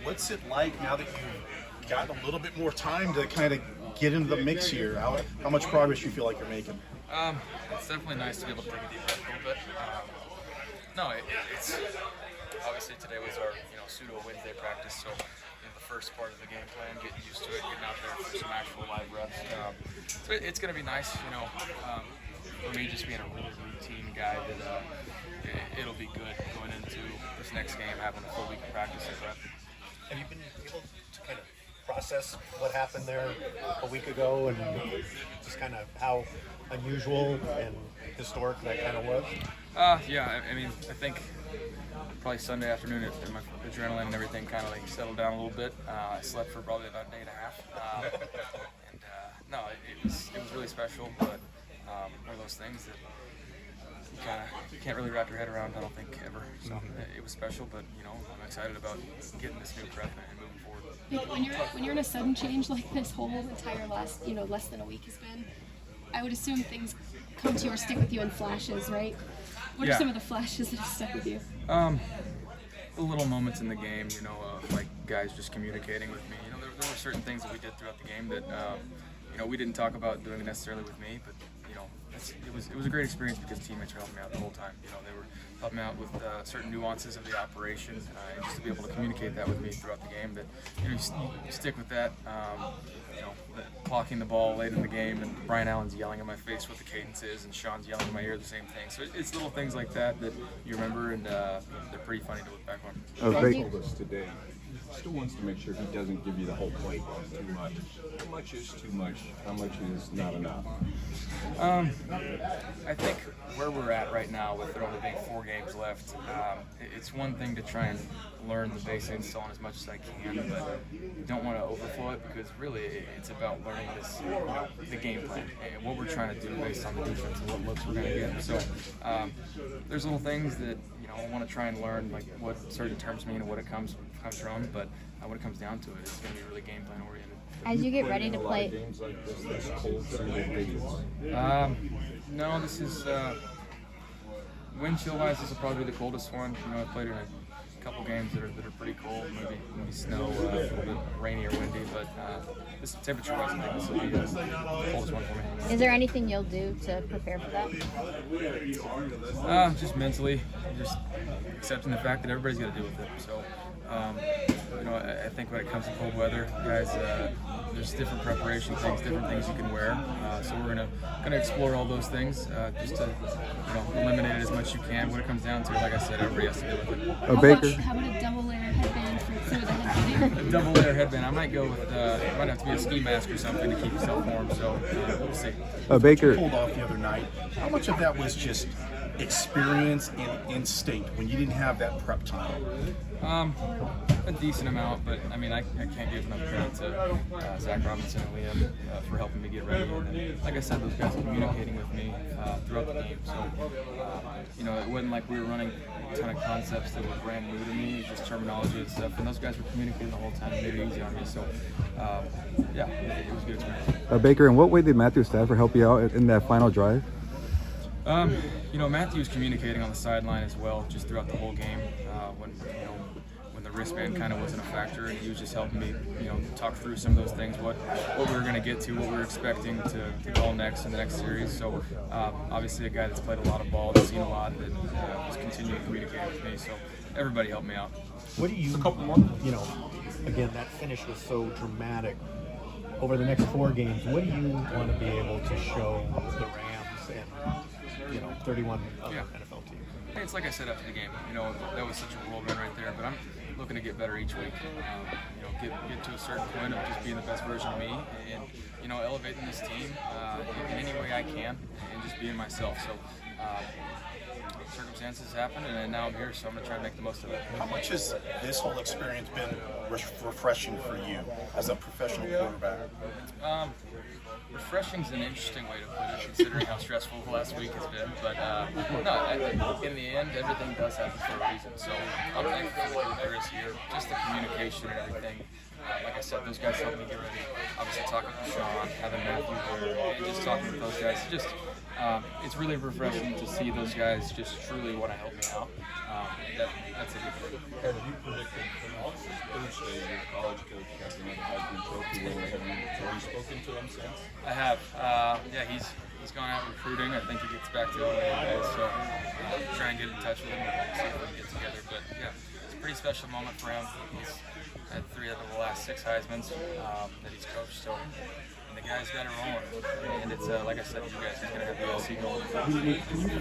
what's it like now that you've gotten a little bit more time to kind of get into the mix here? How much progress you feel like you're making? It's definitely nice to be able to take a deep breath a little bit. It's obviously today was our pseudo Wednesday practice, so the first part of the game plan, getting used to it, getting out there for some actual live reps. So it's going to be nice, for me just being a really routine guy that it'll be good going into this next game, having a full week of practice. Have you been able to kind of process what happened there a week ago and just kind of how unusual and historic that kind of was? Yeah, I mean, I think probably Sunday afternoon, my adrenaline and everything kind of like settled down a little bit. I slept for probably about a day and a half, and no, it was really special. But one of those things that you can't really wrap your head around, I don't think, ever. So it was special, but I'm excited about getting this new prep and moving forward. When you're in a sudden change like this whole entire last less than a week has been, I would assume things come to you or stick with you in flashes, right? What are some of the flashes that have stuck with you? The little moments in the game, like guys just communicating with me. There were certain things that we did throughout the game that, we didn't talk about doing necessarily with me, but it was a great experience because teammates were helping me out the whole time. They were helping me out with certain nuances of the operation, and just to be able to communicate that with me throughout the game. That you stick with that. Clocking the ball late in the game, and Brian Allen's yelling in my face what the cadence is, and Sean's yelling in my ear the same thing. So it's little things like that you remember, and they're pretty funny to look back on. He told us today he still wants to make sure he doesn't give you the whole plate too much. How much is too much? How much is not enough? I think where we're at right now, with there only being 4 games left, it's one thing to try and learn the basics on as much as I can, but don't want to overflow it, because really it's about learning the game plan and what we're trying to do based on the defense and what looks we're going to get. So there's little things that I want to try and learn, like what certain terms mean and what it comes from, but when it comes down to it, it's going to be really game plan oriented. As you get ready to play, Games like this cold single digits. No, this is wind chill wise. This will probably be the coldest one. I played in a couple games that are pretty cold, maybe snow, a little bit rainy or windy, but this temperature wise, I think this will be the coldest one for me. is there anything you'll do to prepare for that? Just mentally, just accepting the fact that everybody's got to deal with it. So, I think when it comes to cold weather, guys, there's different preparation things, different things you can wear. So we're gonna explore all those things, just to eliminate it as much as you can. When it comes down to it, like I said, everybody has to deal with it. Baker. How about a double layer headband for some of the headbanding? A double layer headband. I might go with. It might have to be a ski mask or something to keep yourself warm. So we'll see. Baker pulled off the other night. How much of that was just experience and instinct when you didn't have that prep time? A decent amount, but I mean, I can't give enough credit to Zach Robinson and Liam for helping me get ready. And like I said, those guys were communicating with me throughout the game. So, it wasn't like we were running a ton of concepts that were brand new to me, just terminology and stuff. And those guys were communicating the whole time and made it easy on me. So, it was a good experience. Baker, in what way did Matthew Stafford help you out in that final drive? Matthew was communicating on the sideline as well, just throughout the whole game. When the wristband kind of wasn't a factor, and he was just helping me, talk through some of those things, what we were going to get to, what we were expecting to call next in the next series. So obviously a guy that's played a lot of ball, that's seen a lot, that was continuing to communicate with me. So everybody helped me out. What do you, again, that finish was so dramatic. Over the next 4 games, what do you want to be able to show the Rams and 31 other NFL teams? Hey, it's like I said after the game, that was such a whirlwind right there, but I'm looking to get better each week. Get to a certain point of just being the best version of me, and elevating this team in any way I can, and just being myself. So circumstances happen, and now I'm here, so I'm going to try and make the most of it. How much has this whole experience been refreshing for you as a professional quarterback? Refreshing is an interesting way to put it, considering how stressful the last week has been. But in the end, everything does happen for a reason. So I'm thankful for the group there is here, just the communication and everything. Like I said, those guys helped me get ready. Obviously, talking to Sean, having Matthew there, and just talking with those guys. It's really refreshing to see those guys just truly want to help me out. That's it. Have you predicted Thursday, your college coach got another Heisman Trophy winner. Have you spoken to him since? I have. Yeah, he's gone out recruiting. I think he gets back to LA today, so try and get in touch with him and see if we can get together. But yeah, it's a pretty special moment for him. He's had 3 out of the last 6 Heismans that he's coached. So, and the guy's got it rolling. And it's like I said, you guys, he's gonna have USC going.